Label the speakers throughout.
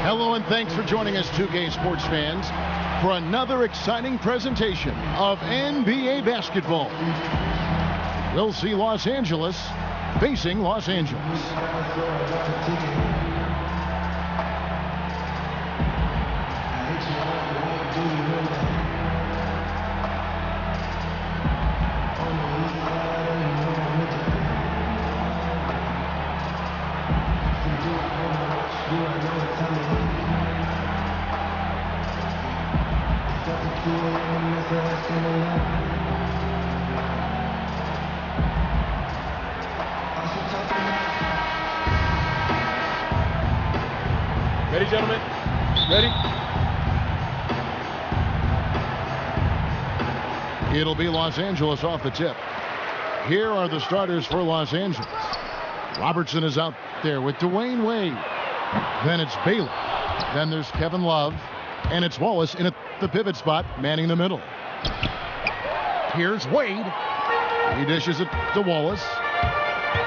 Speaker 1: Hello and thanks for joining us, 2K sports fans, for another exciting presentation of NBA basketball. We'll see Los Angeles facing Los Angeles.
Speaker 2: Ready, gentlemen? Ready?
Speaker 1: It'll be Los Angeles off the tip. Here are the starters for Los Angeles. Robertson is out there with Dwayne Wade. Then it's Baylor. Then there's Kevin Love. And it's Wallace in at the pivot spot, manning the middle. Here's Wade. He dishes it to Wallace.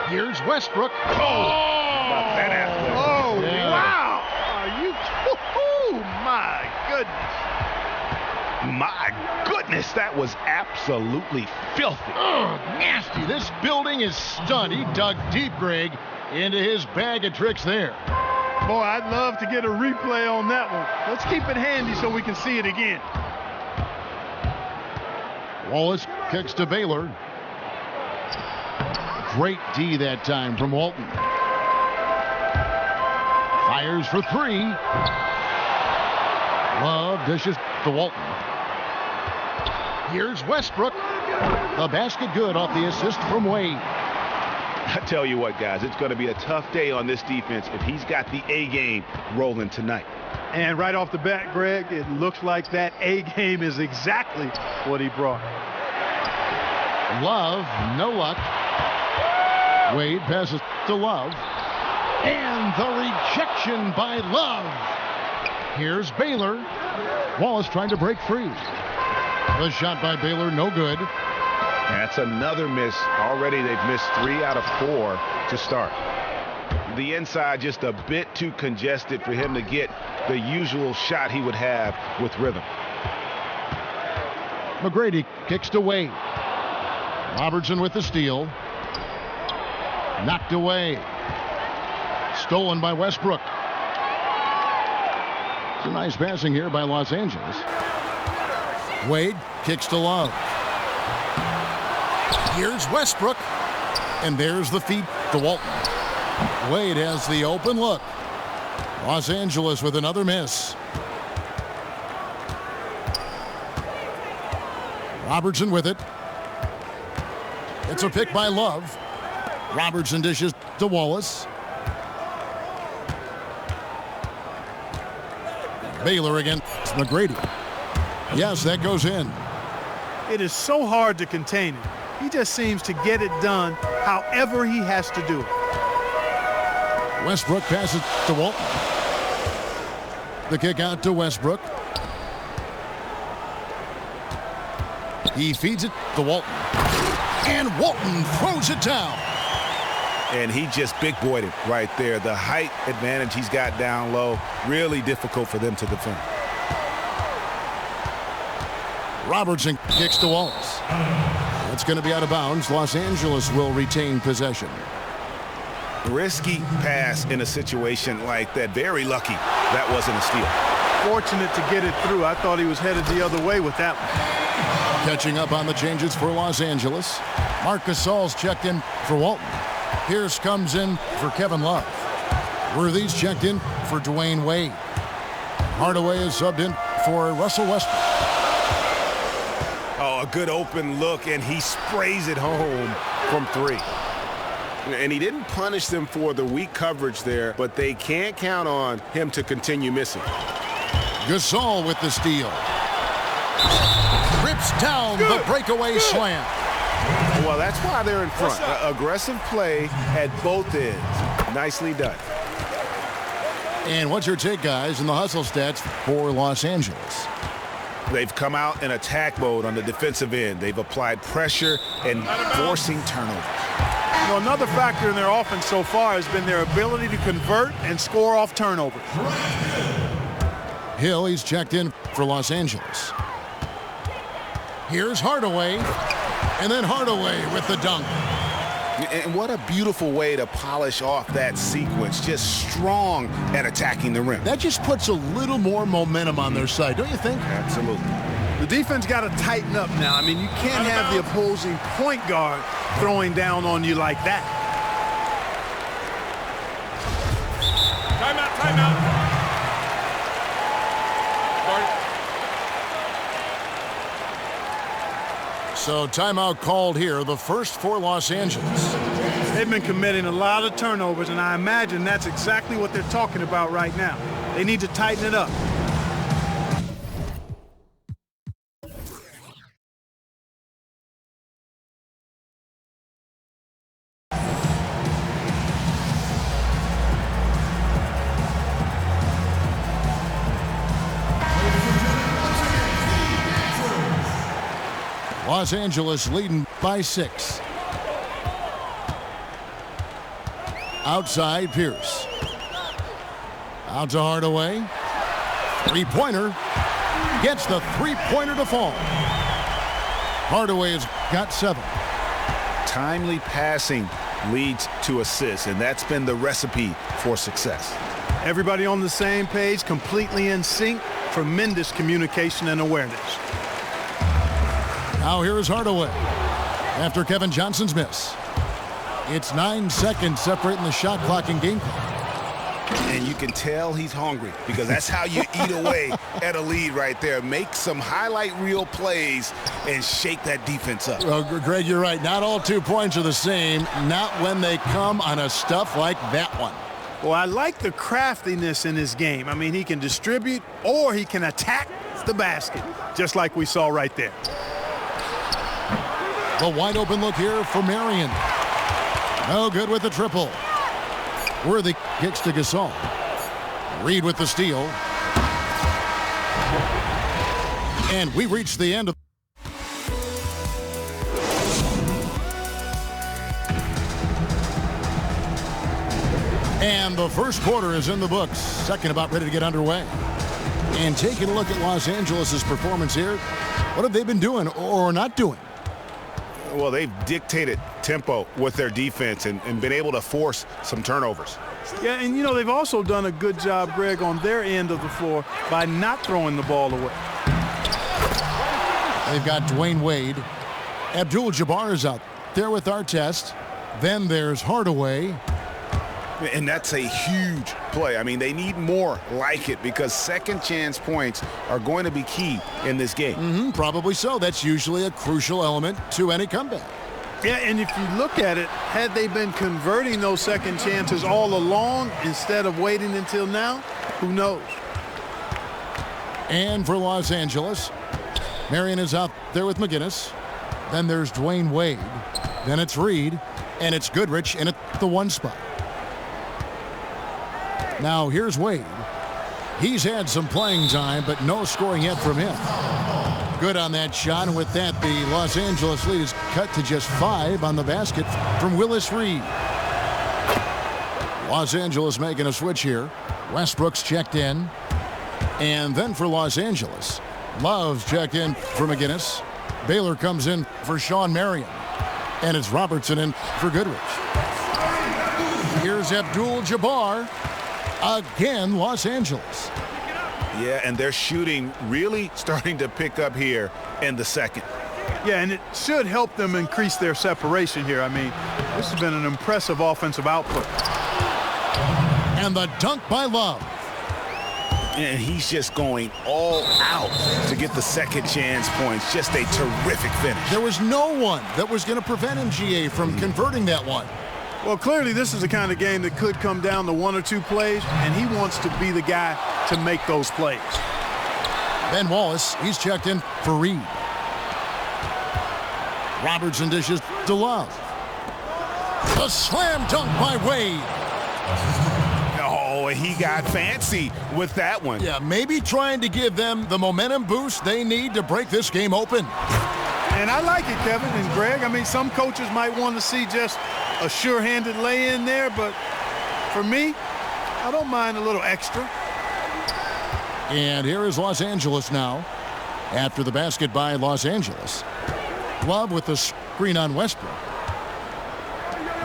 Speaker 1: Here's Westbrook.
Speaker 2: Oh,
Speaker 1: Yeah.
Speaker 2: wow! Oh, my goodness. My goodness, that was absolutely filthy.
Speaker 1: Oh, nasty. This building is stunned. He dug deep, Greg, into his bag of tricks there.
Speaker 3: Boy, I'd love to get a replay on that one. Let's keep it handy so we can see it again.
Speaker 1: Wallace kicks to Baylor. Great D that time from Walton. Fires for three. Love dishes to Walton. Here's Westbrook. The basket good off the assist from Wade.
Speaker 2: I tell you what, guys, it's going to be a tough day on this defense if he's got the A game rolling tonight.
Speaker 3: And right off the bat, Greg, it looks like that A game is exactly what he brought.
Speaker 1: Love, no luck. Wade passes to Love. And the rejection by Love. Here's Baylor. Wallace trying to break free. The shot by Baylor, no good.
Speaker 2: That's another miss. Already they've missed 3 out of 4 to start. The inside just a bit too congested for him to get the usual shot he would have with rhythm.
Speaker 1: McGrady kicks to Wade. Robertson with the steal. Knocked away. Stolen by Westbrook. It's a nice passing here by Los Angeles. Wade kicks to Love. Here's Westbrook. And there's the feed to Walton. Wade has the open look. Los Angeles with another miss. Robertson with it. It's a pick by Love. Robertson dishes to Wallace. Baylor against McGrady. Yes, that goes in.
Speaker 3: It is so hard to contain him. He just seems to get it done however he has to do it.
Speaker 1: Westbrook passes to Walton. The kick out to Westbrook. He feeds it to Walton. And Walton throws it down.
Speaker 2: And he just big boyed it right there. The height advantage he's got down low, really difficult for them to defend.
Speaker 1: Robertson kicks to Wallace. It's going to be out of bounds. Los Angeles will retain possession.
Speaker 2: Risky pass in a situation like that. Very lucky that wasn't a steal.
Speaker 3: Fortunate to get it through. I thought he was headed the other way with that one.
Speaker 1: Catching up on the changes for Los Angeles. Marc Gasol's checked in for Walton. Pierce comes in for Kevin Love. Worthy's checked in for Dwayne Wade. Hardaway is subbed in for Russell Westbrook.
Speaker 2: Oh, a good open look, and he sprays it home from 3. And he didn't punish them for the weak coverage there, but they can't count on him to continue missing.
Speaker 1: Gasol with the steal. Rips down the breakaway slam.
Speaker 2: Well, that's why they're in front. Aggressive play at both ends. Nicely done.
Speaker 1: And what's your take, guys, in the hustle stats for Los Angeles?
Speaker 2: They've come out in attack mode on the defensive end. They've applied pressure and forcing turnovers.
Speaker 3: You know, another factor in their offense so far has been their ability to convert and score off turnovers.
Speaker 1: Hill, he's checked in for Los Angeles. Here's Hardaway, and then Hardaway with the dunk.
Speaker 2: And what a beautiful way to polish off that sequence. Just strong at attacking the rim.
Speaker 1: That just puts a little more momentum on their side, don't you think?
Speaker 2: Absolutely.
Speaker 3: The defense got to tighten up now. I mean, you can't have the opposing point guard throwing down on you like that.
Speaker 4: Timeout, timeout.
Speaker 1: So timeout called here, the first for Los Angeles.
Speaker 3: They've been committing a lot of turnovers, and I imagine that's exactly what they're talking about right now. They need to tighten it up.
Speaker 1: Los Angeles leading by 6. Outside, Pierce. Out to Hardaway. Three-pointer. Gets the three-pointer to fall. Hardaway has got 7.
Speaker 2: Timely passing leads to assists, and that's been the recipe for success.
Speaker 3: Everybody on the same page, completely in sync. Tremendous communication and awareness.
Speaker 1: Now here is Hardaway after Kevin Johnson's miss. It's 9 seconds separating the shot clock and game clock.
Speaker 2: And you can tell he's hungry because that's how you eat away at a lead right there. Make some highlight reel plays and shake that defense up.
Speaker 1: Well, Greg, you're right. Not all 2 points are the same. Not when they come on a stuff like that one.
Speaker 3: Well, I like the craftiness in his game. I mean, he can distribute or he can attack the basket, just like we saw right there.
Speaker 1: The wide open look here for Marion. No good with the triple. Worthy kicks to Gasol. Reed with the steal. And we reach the end of and the first quarter is in the books. Second about ready to get underway. And taking a look at Los Angeles' performance here, what have they been doing or not doing?
Speaker 2: Well, they've dictated tempo with their defense and been able to force some turnovers.
Speaker 3: Yeah, and you know, they've also done a good job, Greg, on their end of the floor by not throwing the ball away.
Speaker 1: They've got Dwayne Wade. Abdul-Jabbar is out there with Artest. Then there's Hardaway.
Speaker 2: And that's a huge play. I mean, they need more like it because second chance points are going to be key in this game.
Speaker 1: Probably so. That's usually a crucial element to any comeback.
Speaker 3: Yeah, and if you look at it, had they been converting those second chances all along instead of waiting until now, who knows?
Speaker 1: And for Los Angeles, Marion is out there with McGinnis. Then there's Dwayne Wade. Then it's Reed. And it's Goodrich in at the 1 spot. Now here's Wade. He's had some playing time, but no scoring yet from him. Good on that shot, and with that, the Los Angeles lead is cut to just 5 on the basket from Willis Reed. Los Angeles making a switch here. Westbrook's checked in. And then for Los Angeles, Love's checked in for McGinnis. Baylor comes in for Sean Marion. And it's Robertson in for Goodrich. Here's Abdul-Jabbar. Again, Los Angeles.
Speaker 2: Yeah, and their shooting really starting to pick up here in the second.
Speaker 3: Yeah, and it should help them increase their separation here. I mean, this has been an impressive offensive output.
Speaker 1: And the dunk by Love.
Speaker 2: And he's just going all out to get the second chance points. Just a terrific finish.
Speaker 1: There was no one that was going to prevent MGA from converting that one.
Speaker 3: Well, clearly this is the kind of game that could come down to 1 or 2 plays, and he wants to be the guy to make those plays.
Speaker 1: Ben Wallace, he's checked in for Reed. Robertson dishes to Love. A slam dunk by Wade.
Speaker 2: Oh, he got fancy with that one.
Speaker 1: Yeah, maybe trying to give them the momentum boost they need to break this game open.
Speaker 3: And I like it, Kevin and Greg. I mean, some coaches might want to see just a sure-handed lay-in there, but for me, I don't mind a little extra.
Speaker 1: And here is Los Angeles now. After the basket by Los Angeles. Love with the screen on Westbrook.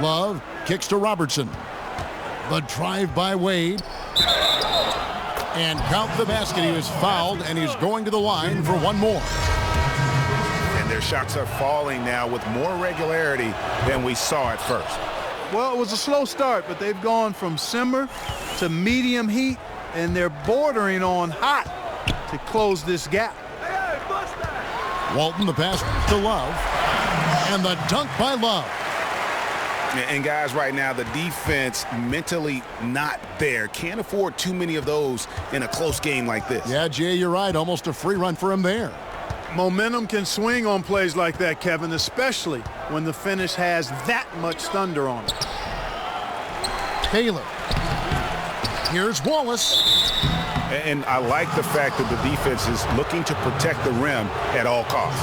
Speaker 1: Love kicks to Robertson. The drive by Wade. And count the basket. He was fouled, and he's going to the line for one more.
Speaker 2: And their shots are falling now with more regularity than we saw at first.
Speaker 3: Well, it was a slow start, but they've gone from simmer to medium heat, and they're bordering on hot to close this gap.
Speaker 1: Walton, the pass to Love, and the dunk by Love.
Speaker 2: And guys, right now, the defense mentally not there. Can't afford too many of those in a close game like this.
Speaker 1: Yeah, Jay, you're right. Almost a free run for him there.
Speaker 3: Momentum can swing on plays like that, Kevin, especially when the finish has that much thunder on it.
Speaker 1: Baylor. Here's Wallace.
Speaker 2: And I like the fact that the defense is looking to protect the rim at all costs.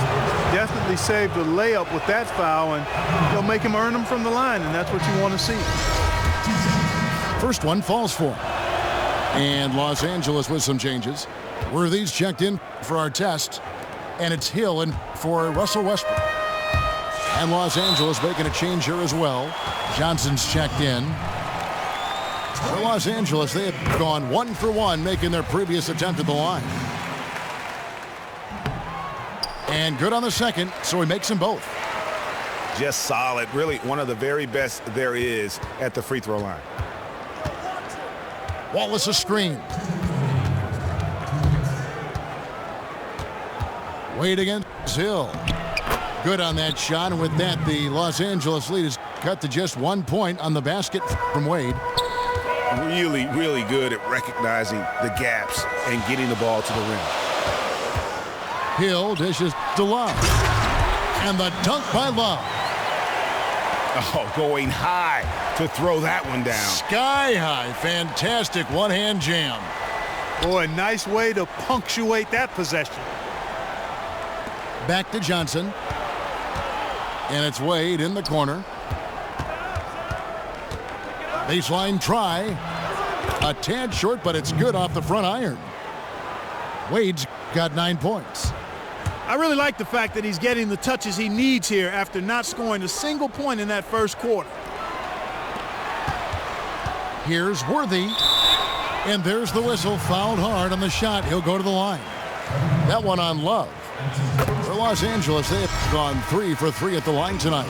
Speaker 3: Definitely saved a layup with that foul, and they'll make him earn them from the line, and that's what you want to see.
Speaker 1: First one falls for him. And Los Angeles with some changes. Worthy's checked in for our test, and it's Hill in for Russell Westbrook. And Los Angeles making a change here as well. Johnson's checked in. For Los Angeles, they have gone 1 for 1, making their previous attempt at the line. And good on the second, so he makes them both.
Speaker 2: Just solid. Really one of the very best there is at the free throw line.
Speaker 1: Wallace a screen. Wade against Hill. Good on that shot, and with that, the Los Angeles lead is cut to just 1 point on the basket from Wade.
Speaker 2: Really, really good at recognizing the gaps and getting the ball to the rim.
Speaker 1: Hill dishes to Love. And the dunk by Love.
Speaker 2: Oh, going high to throw that one down.
Speaker 1: Sky high. Fantastic one-hand jam.
Speaker 3: Boy, nice way to punctuate that possession.
Speaker 1: Back to Johnson. And it's Wade in the corner. Baseline try. A tad short, but it's good off the front iron. Wade's got 9 points.
Speaker 3: I really like the fact that he's getting the touches he needs here after not scoring a single point in that first quarter.
Speaker 1: Here's Worthy. And there's the whistle. Fouled hard on the shot. He'll go to the line. That one on Love. For Los Angeles, they have gone 3 for 3 at the line tonight.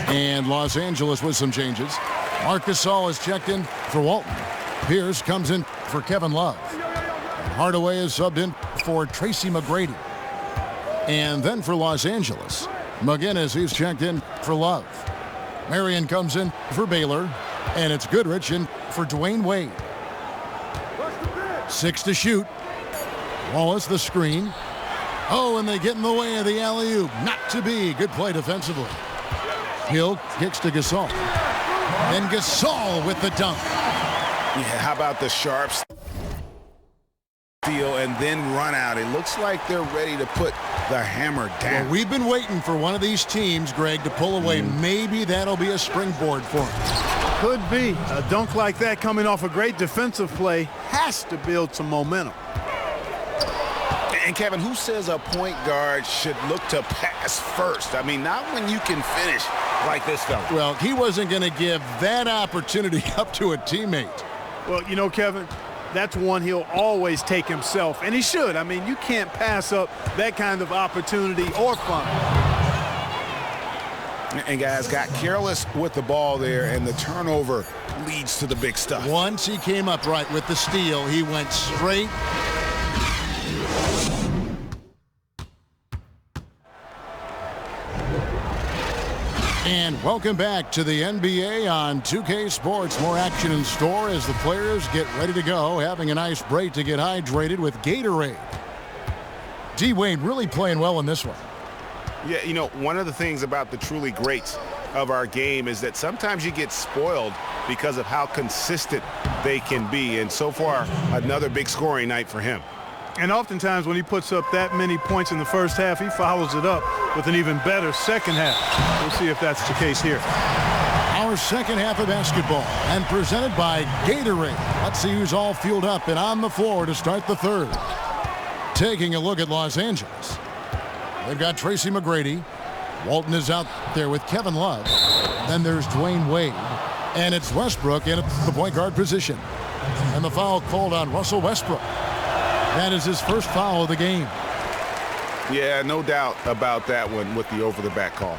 Speaker 1: And Los Angeles with some changes. Marcus Gasol is checked in for Walton. Pierce comes in for Kevin Love. Hardaway is subbed in for Tracy McGrady. And then for Los Angeles, McGinnis, he's checked in for Love. Marion comes in for Baylor. And it's Goodrich in for Dwayne Wade. 6 to shoot. Wallace the screen. Oh, and they get in the way of the alley-oop. Not to be. Good play defensively. Hill kicks to Gasol. And Gasol with the dunk.
Speaker 2: Yeah, how about the sharp steal and then run out? It looks like they're ready to put the hammer down.
Speaker 1: Well, we've been waiting for one of these teams, Greg, to pull away. Maybe that'll be a springboard for them.
Speaker 3: Could be. A dunk like that coming off a great defensive play has to build some momentum.
Speaker 2: And Kevin, who says a point guard should look to pass first? I mean, not when you can finish like this fella.
Speaker 1: Well, he wasn't going to give that opportunity up to a teammate.
Speaker 3: Well, you know, Kevin, that's one he'll always take himself, and he should. I mean, you can't pass up that kind of opportunity or fun.
Speaker 2: And guys got careless with the ball there, and the turnover leads to the big stuff.
Speaker 1: Once he came up right with the steal, he went straight. And welcome back to the NBA on 2K Sports. More action in store as the players get ready to go, having a nice break to get hydrated with Gatorade. D. Wade really playing well in this one.
Speaker 2: Yeah, you know, one of the things about the truly greats of our game is that sometimes you get spoiled because of how consistent they can be. And so far, another big scoring night for him.
Speaker 3: And oftentimes when he puts up that many points in the first half, he follows it up with an even better second half. We'll see if that's the case here.
Speaker 1: Our second half of basketball and presented by Gatorade. Let's see who's all fueled up and on the floor to start the third. Taking a look at Los Angeles. They've got Tracy McGrady. Walton is out there with Kevin Love. Then there's Dwayne Wade. And it's Westbrook in the point guard position. And the foul called on Russell Westbrook. That is his first foul of the game.
Speaker 2: Yeah, no doubt about that one with the over-the-back call.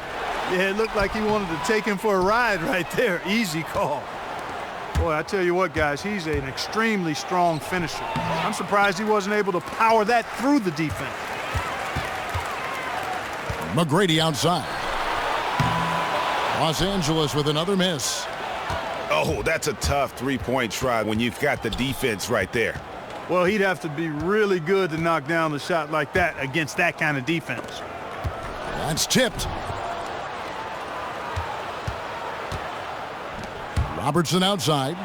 Speaker 3: Yeah, it looked like he wanted to take him for a ride right there. Easy call. Boy, I tell you what, guys, he's an extremely strong finisher. I'm surprised he wasn't able to power that through the defense.
Speaker 1: McGrady outside. Los Angeles with another miss.
Speaker 2: Oh, that's a tough three-point try when you've got the defense right there.
Speaker 3: Well, he'd have to be really good to knock down the shot like that against that kind of defense.
Speaker 1: That's tipped. Robertson outside.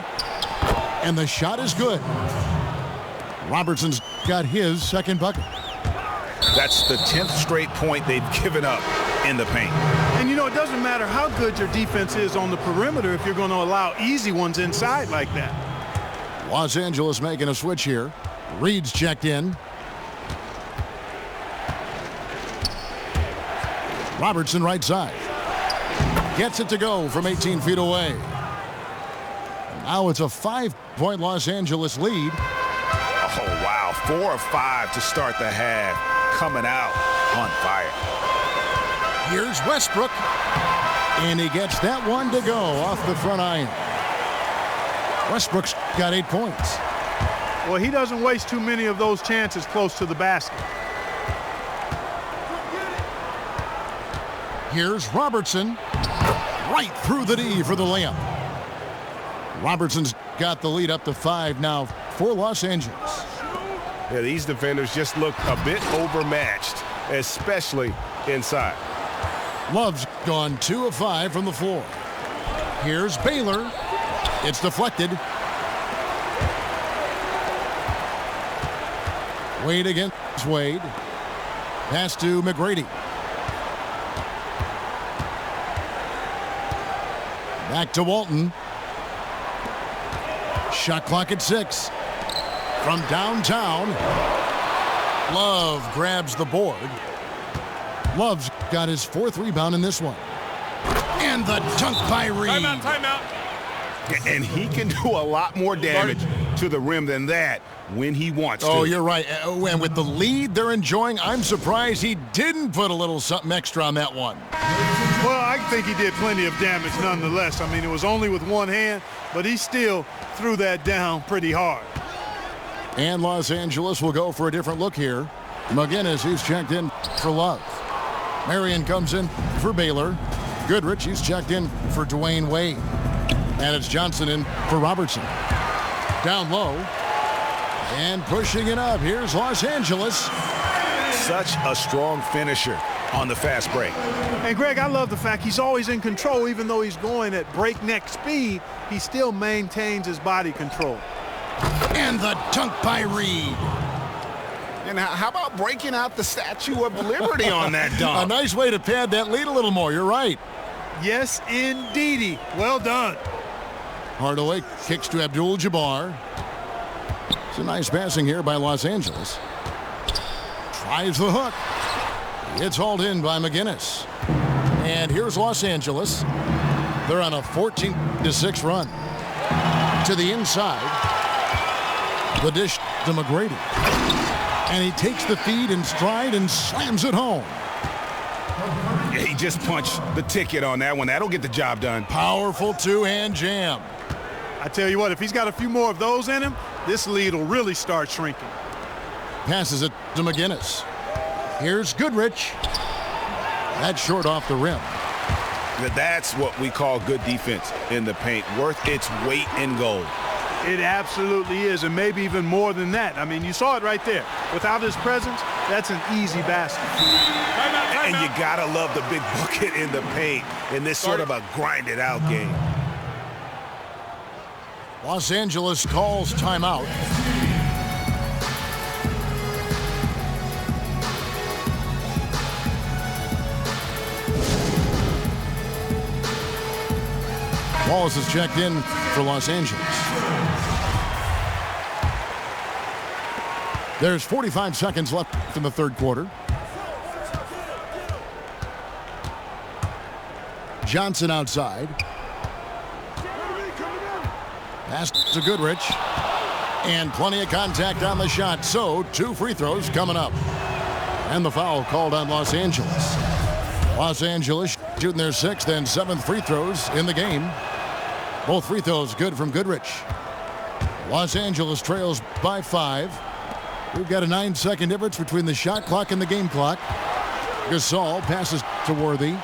Speaker 1: And the shot is good. Robertson's got his second bucket.
Speaker 2: That's the 10th straight point they've given up in the paint.
Speaker 3: And, you know, it doesn't matter how good your defense is on the perimeter if you're going to allow easy ones inside like that.
Speaker 1: Los Angeles making a switch here. Reed's checked in. Robertson right side. Gets it to go from 18 feet away. Now it's a 5-point Los Angeles lead.
Speaker 2: Oh, wow. 4 of 5 to start the half. Coming out on fire.
Speaker 1: Here's Westbrook. And he gets that one to go off the front iron. Westbrook's got 8 points.
Speaker 3: Well, he doesn't waste too many of those chances close to the basket.
Speaker 1: Here's Robertson. Right through the D for the layup. Robertson's got the lead up to 5 now for Los Angeles.
Speaker 2: Yeah, these defenders just look a bit overmatched, especially inside.
Speaker 1: Love's gone 2 of 5 from the floor. Here's Baylor. It's deflected. Wade against Wade. Pass to McGrady. Back to Walton. Shot clock at 6. From downtown. Love grabs the board. Love's got his 4th rebound in this one. And the dunk by Reed.
Speaker 3: Timeout.
Speaker 2: And he can do a lot more damage to the rim than that when he wants to.
Speaker 1: Oh, you're right. And with the lead they're enjoying, I'm surprised he didn't put a little something extra on that one.
Speaker 3: Well, I think he did plenty of damage nonetheless. I mean, it was only with one hand, but he still threw that down pretty hard.
Speaker 1: And Los Angeles will go for a different look here. McGinnis, he's checked in for Love. Marion comes in for Baylor. Goodrich, he's checked in for Dwayne Wade. And it's Johnson in for Robertson. Down low. And pushing it up. Here's Los Angeles.
Speaker 2: Such a strong finisher on the fast break.
Speaker 3: And, Greg, I love the fact he's always in control. Even though he's going at breakneck speed, he still maintains his body control.
Speaker 1: And the dunk by Reed.
Speaker 2: And how about breaking out the Statue of Liberty on that dunk?
Speaker 1: A nice way to pad that lead a little more. You're right.
Speaker 3: Yes, indeedy. Well done.
Speaker 1: Hardaway kicks to Abdul-Jabbar. It's a nice passing here by Los Angeles. Tries the hook. It's hauled in by McGinnis. And here's Los Angeles. They're on a 14-6 run. To the inside. The dish to McGrady. And he takes the feed in stride and slams it home.
Speaker 2: Yeah, he just punched the ticket on that one. That'll get the job done.
Speaker 1: Powerful two-hand jam.
Speaker 3: I tell you what, if he's got a few more of those in him, this lead will really start shrinking.
Speaker 1: Passes it to McGinnis. Here's Goodrich. That's short off the rim.
Speaker 2: That's what we call good defense in the paint. Worth its weight in gold.
Speaker 3: It absolutely is, and maybe even more than that. I mean, you saw it right there. Without his presence, that's an easy basket.
Speaker 2: And you gotta love the big bucket in the paint in this sort of a grinded-out game.
Speaker 1: Los Angeles calls timeout. Wallace is checked in for Los Angeles. There's 45 seconds left in the third quarter. Johnson outside. Pass to Goodrich. And plenty of contact on the shot. So 2 free throws coming up. And the foul called on Los Angeles. Los Angeles shooting their 6th and 7th free throws in the game. Both free throws good from Goodrich. Los Angeles trails by 5. We've got a 9-second difference between the shot clock and the game clock. Gasol passes to Worthy.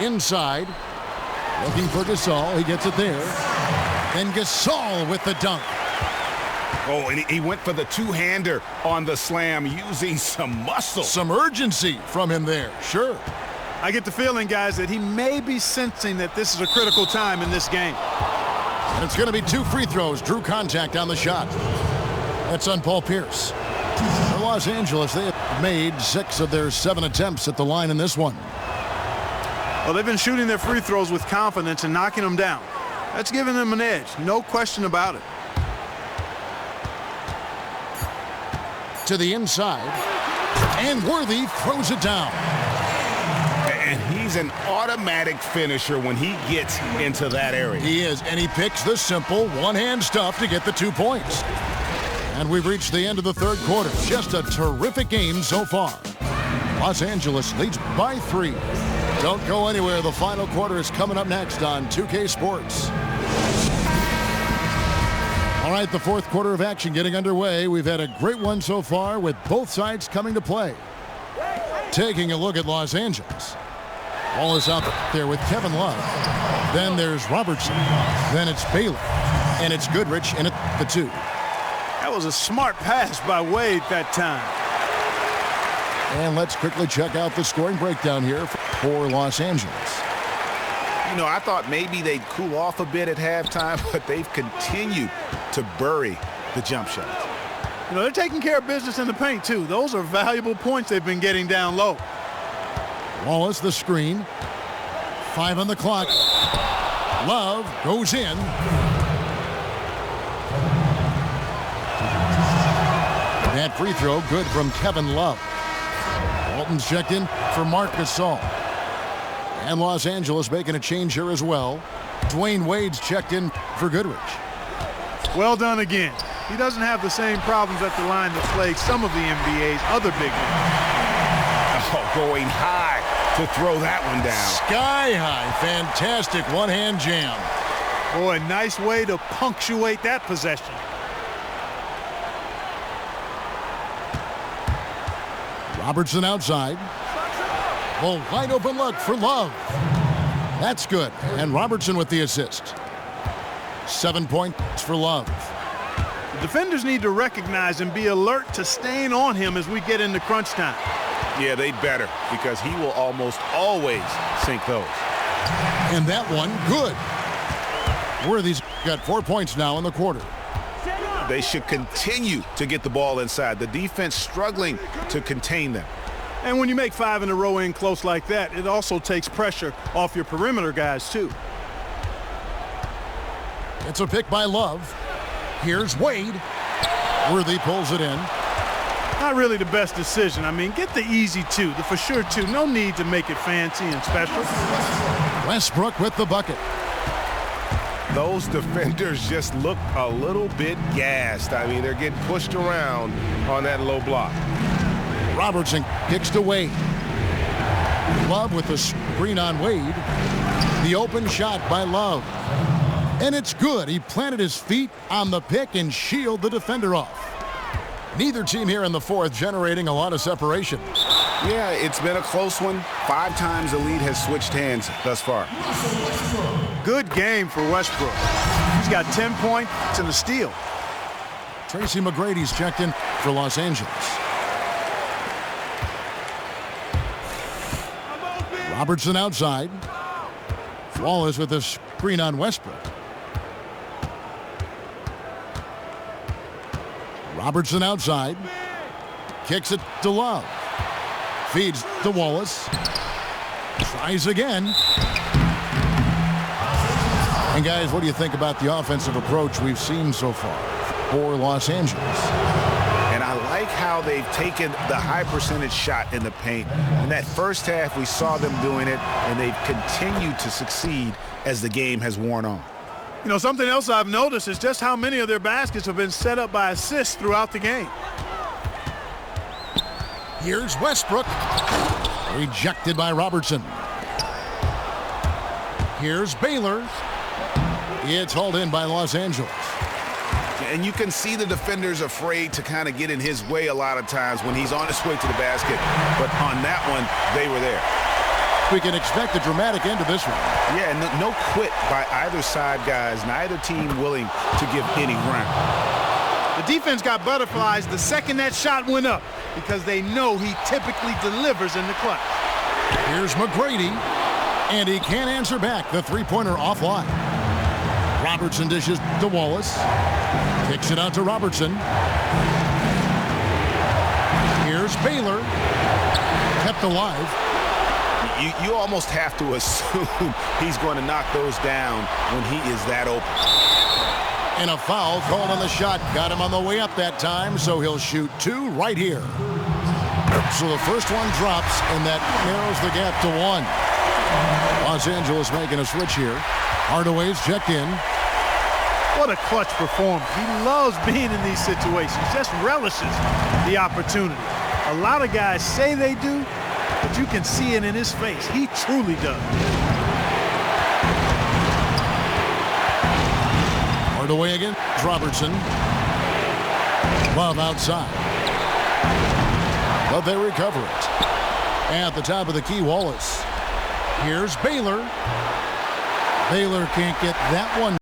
Speaker 1: Inside. Looking for Gasol. He gets it there. And Gasol with the dunk.
Speaker 2: Oh, and he went for the two-hander on the slam using some muscle.
Speaker 1: Some urgency from him there. Sure.
Speaker 3: I get the feeling, guys, that he may be sensing that this is a critical time in this game.
Speaker 1: And it's going to be 2 free throws. Drew contact on the shot. That's on Paul Pierce. For Los Angeles, they have made 6 of their 7 attempts at the line in this one.
Speaker 3: Well, they've been shooting their free throws with confidence and knocking them down. That's giving them an edge. No question about it.
Speaker 1: To the inside. And Worthy throws it down.
Speaker 2: And he's an automatic finisher when he gets into that area.
Speaker 1: He is, and he picks the simple one-hand stuff to get the 2 points. And we've reached the end of the third quarter. Just a terrific game so far. Los Angeles leads by 3. Don't go anywhere. The final quarter is coming up next on 2K Sports. All right, the fourth quarter of action getting underway. We've had a great one so far with both sides coming to play. Taking a look at Los Angeles. Ball is out there with Kevin Love. Then there's Robertson. Then it's Baylor. And it's Goodrich in at the 2.
Speaker 3: That was a smart pass by Wade that time.
Speaker 1: And let's quickly check out the scoring breakdown here for Los Angeles.
Speaker 2: You know, I thought maybe they'd cool off a bit at halftime, but they've continued to bury the jump shots.
Speaker 3: You know, they're taking care of business in the paint, too. Those are valuable points they've been getting down low.
Speaker 1: Wallace the screen. 5 on the clock. Love goes in. That free throw good from Kevin Love. Walton's checked in for Marc Gasol. And Los Angeles making a change here as well. Dwayne Wade's checked in for Goodrich.
Speaker 3: Well done again. He doesn't have the same problems at the line that plague some of the NBA's other big men.
Speaker 2: Oh, going high to throw that one down.
Speaker 1: Sky high. Fantastic one-hand jam.
Speaker 3: Boy, nice way to punctuate that possession.
Speaker 1: Robertson outside. Oh, wide open look for Love. That's good. And Robertson with the assist. 7 points for Love.
Speaker 3: The defenders need to recognize and be alert to staying on him as we get into crunch time.
Speaker 2: Yeah, they better, because he will almost always sink those.
Speaker 1: And that one, good. Worthy's got 4 points now in the quarter.
Speaker 2: They should continue to get the ball inside. The defense struggling to contain them.
Speaker 3: And when you make 5 in a row in close like that, it also takes pressure off your perimeter guys, too.
Speaker 1: It's a pick by Love. Here's Wade. Worthy pulls it in.
Speaker 3: Not really the best decision. I mean, get the easy 2, the for sure 2. No need to make it fancy and special.
Speaker 1: Westbrook with the bucket.
Speaker 2: Those defenders just look a little bit gassed. I mean, they're getting pushed around on that low block.
Speaker 1: Robertson kicks to Wade. Love with the screen on Wade. The open shot by Love. And it's good. He planted his feet on the pick and shielded the defender off. Neither team here in the fourth generating a lot of separation.
Speaker 2: Yeah, it's been a close one. 5 times the lead has switched hands thus far.
Speaker 3: Good game for Westbrook. He's got 10 points and a steal.
Speaker 1: Tracy McGrady's checked in for Los Angeles. Robertson outside. Wallace with the screen on Westbrook. Robertson outside. Kicks it to Love. Feeds to Wallace. Tries again. And guys, what do you think about the offensive approach we've seen so far for Los Angeles?
Speaker 2: And I like how they've taken the high percentage shot in the paint. In that first half, we saw them doing it, and they've continued to succeed as the game has worn on.
Speaker 3: You know, something else I've noticed is just how many of their baskets have been set up by assists throughout the game.
Speaker 1: Here's Westbrook. Rejected by Robertson. Here's Baylor. It's hauled in by Los Angeles.
Speaker 2: And you can see the defenders afraid to kind of get in his way a lot of times when he's on his way to the basket. But on that one, they were there.
Speaker 1: We can expect a dramatic end to this one.
Speaker 2: Yeah, no quit by either side, guys. Neither team willing to give any ground.
Speaker 3: The defense got butterflies the second that shot went up because they know he typically delivers in the clutch.
Speaker 1: Here's McGrady, and he can't answer back. The three-pointer offline. Robertson dishes to Wallace. Kicks it out to Robertson. Here's Baylor. Kept alive.
Speaker 2: You almost have to assume he's going to knock those down when he is that open.
Speaker 1: And a foul called on the shot. Got him on the way up that time, so he'll shoot two right here. So the first one drops, and that narrows the gap to one. Los Angeles making a switch here. Hardaway's checked in.
Speaker 3: What a clutch performance. He loves being in these situations, just relishes the opportunity. A lot of guys say they do, but you can see it in his face. He truly does.
Speaker 1: Hardaway again. Robertson. Love outside. But they recover it. At the top of the key, Wallace. Here's Baylor. Baylor can't get that one.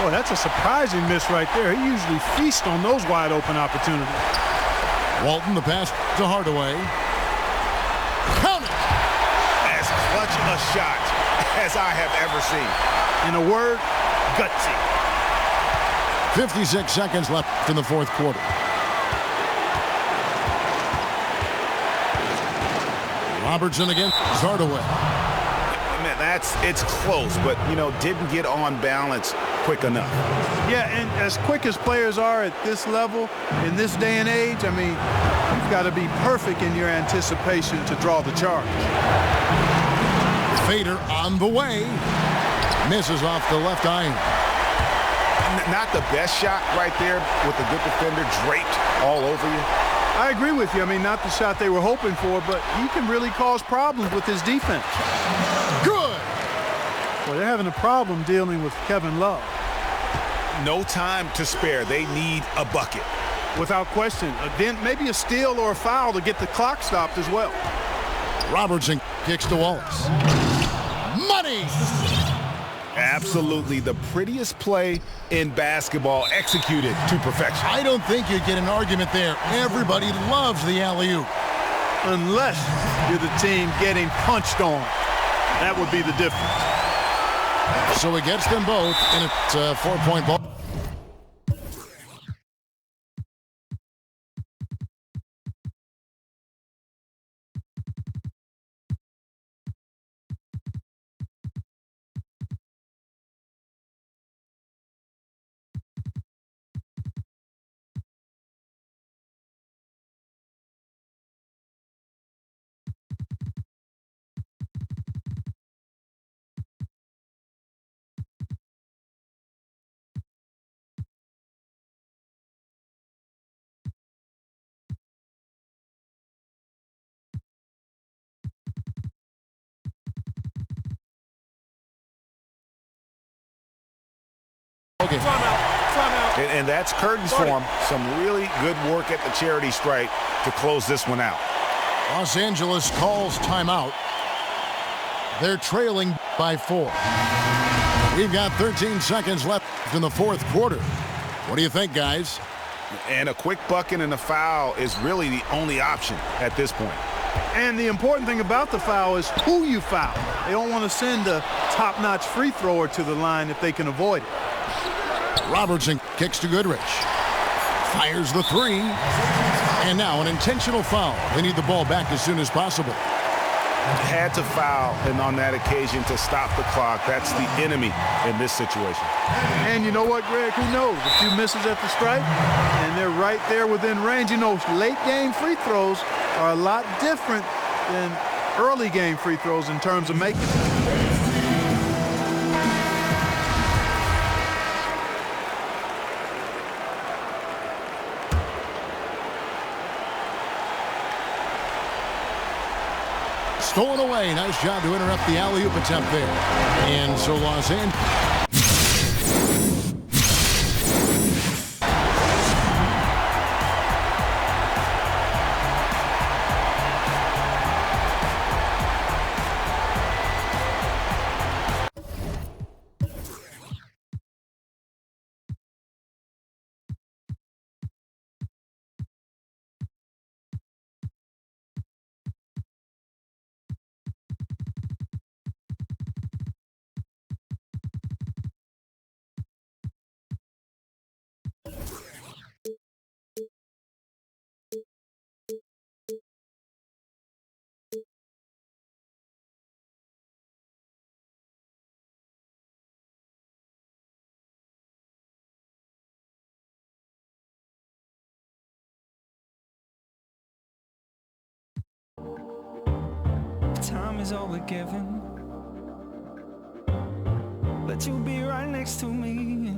Speaker 3: Boy, that's a surprising miss right there. He usually feasts on those wide open opportunities.
Speaker 1: Walton, the pass to Hardaway. Count it!
Speaker 2: As clutch a shot as I have ever seen.
Speaker 3: In a word, gutsy.
Speaker 1: 56 seconds left in the fourth quarter. Robertson against Hardaway.
Speaker 2: Man, it's close, but, you know, didn't get on balance quick enough.
Speaker 3: Yeah, and as quick as players are at this level, in this day and age, I mean, you've got to be perfect in your anticipation to draw the charge.
Speaker 1: Fader on the way. Misses off the left iron.
Speaker 2: Not the best shot right there with a good defender draped all over you.
Speaker 3: I agree with you. I mean, not the shot they were hoping for, but he can really cause problems with his defense.
Speaker 1: Good.
Speaker 3: Well, they're having a problem dealing with Kevin Love.
Speaker 2: No time to spare. They need a bucket.
Speaker 3: Without question. Then maybe a steal or a foul to get the clock stopped as well.
Speaker 1: Robertson kicks to Wallace. Money!
Speaker 2: Absolutely the prettiest play in basketball, executed to perfection.
Speaker 1: I don't think you'd get an argument there. Everybody loves the alley-oop.
Speaker 3: Unless you're the team getting punched on. That would be the difference.
Speaker 1: So he gets them both, and it's a 4-point ball. Okay.
Speaker 2: And that's curtains for him. Some really good work at the charity stripe to close this one out.
Speaker 1: Los Angeles calls timeout. They're trailing by 4. We've got 13 seconds left in the fourth quarter. What do you think, guys?
Speaker 2: And a quick bucket and a foul is really the only option at this point.
Speaker 3: And the important thing about the foul is who you foul. They don't want to send a top-notch free thrower to the line if they can avoid it.
Speaker 1: Robertson kicks to Goodrich. Fires the three. And now an intentional foul. They need the ball back as soon as possible.
Speaker 2: Had to foul, and on that occasion to stop the clock. That's the enemy in this situation.
Speaker 3: And you know what, Greg? Who knows? A few misses at the stripe, and they're right there within range. You know, late game free throws are a lot different than early game free throws in terms of making them.
Speaker 1: Stolen away. Nice job to interrupt the alley-oop attempt there. And so Los Angeles.
Speaker 4: Time is all we're given, but you'll be right next to me.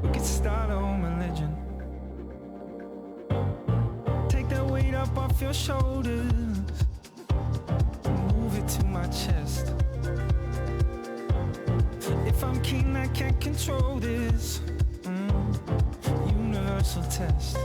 Speaker 4: We could start our own religion. Take that weight up off your shoulders, move it to my chest. If I'm keen, I can't control this. Universal test.